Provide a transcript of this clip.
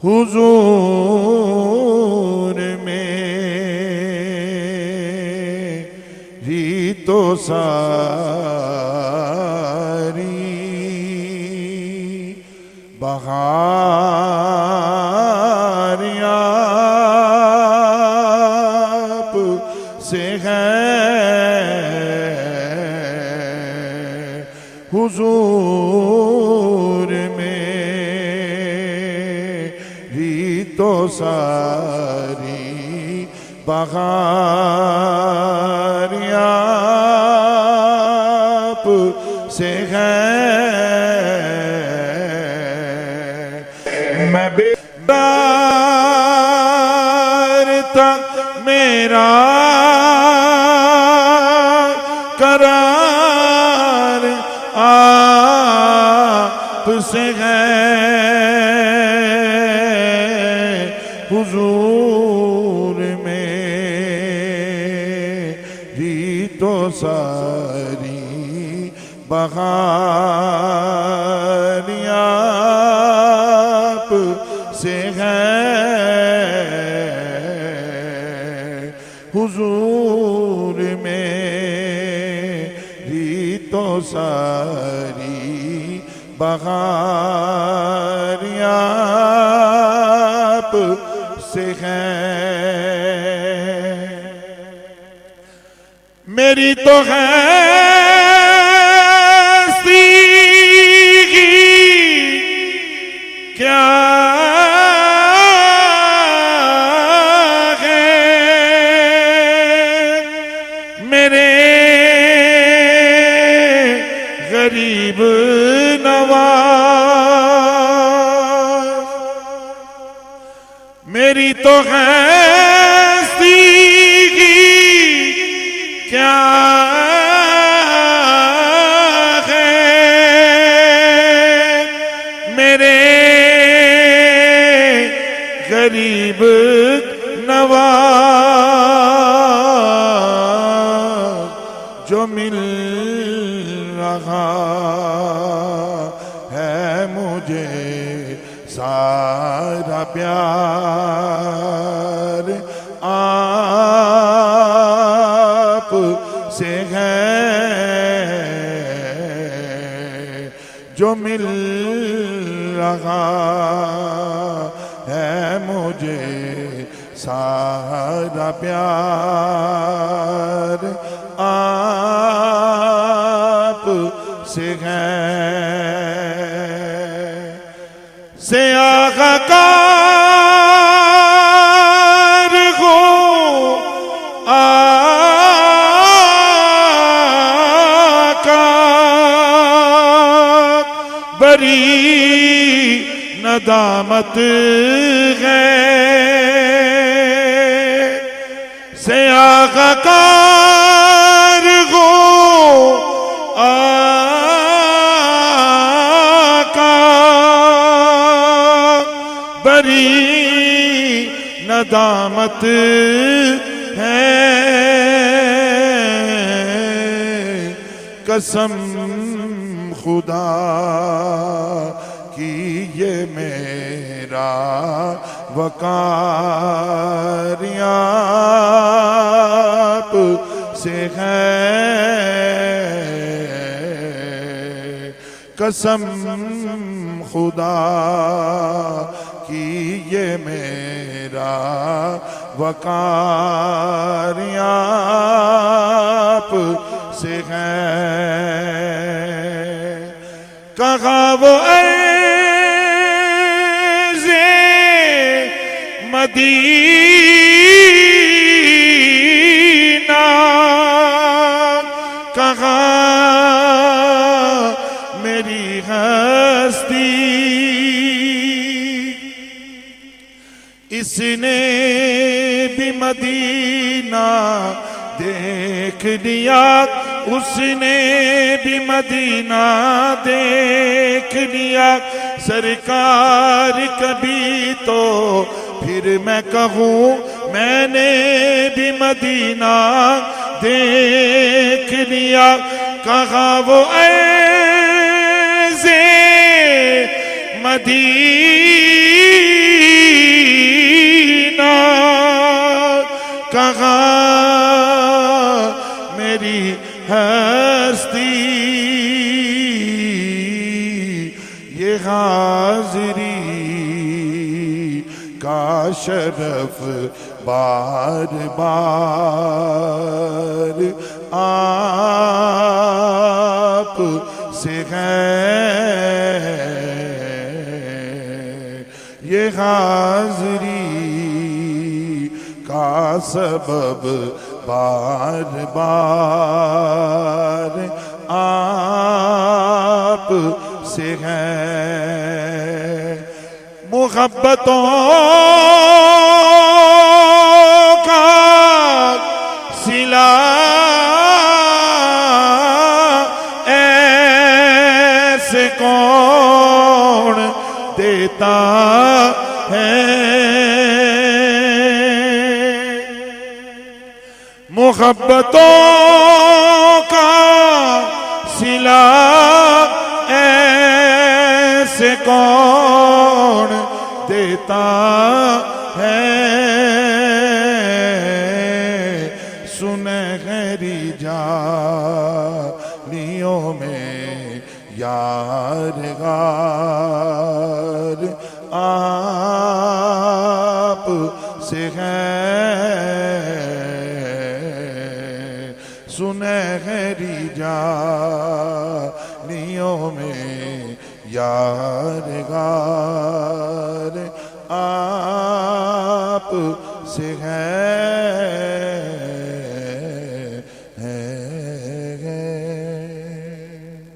हुजूर मेरी तो सारी बहार आप से है। हुजूर मेरी तो सारी बहार आप से है। मैं बेदार तक मेरा करार आप से है। हुजूर मेरी तो सारी बहार आप से है। हुजूर मेरी तो सारी बहार आप से है। मेरी तो है क्या है मेरे गरीब नवाज। मेरी तो है क्या है मेरे गरीब नवाज। जो मिल रहा है मुझे सारा प्यार आप से है। जो मिल रहा है मुझे सारा प्यार आप से है। से आगाकार हो आका बड़ी नदामत है। से आगाकार हो आका बड़ी नदामत है। कसम खुदा की ये मेरा वकार आप से है। कसम खुदा की ये मेरा वकार आप से है। कहा वो अर्ज़े मदीना कहा मेरी हस्ती। इसने भी मदीना देख लिया उसने भी मदीना देख लिया। सरकार कभी तो फिर मैं कहूँ मैंने भी मदीना देख लिया। कहा वो ऐसे मदीना कहाँ मेरी हस्ती, ये हाज़री का शरफ बार बार आप से है, ये हाज़री का सबब बार बार आप से है। मुहब्बतों का सिला ऐसे कौन देता है, मुहब्बतों का सिला ऐसे कौन देता है। सुनहरी जानियों में यारगार आप से है, सुनहरी जानियों में यारगार आप से है।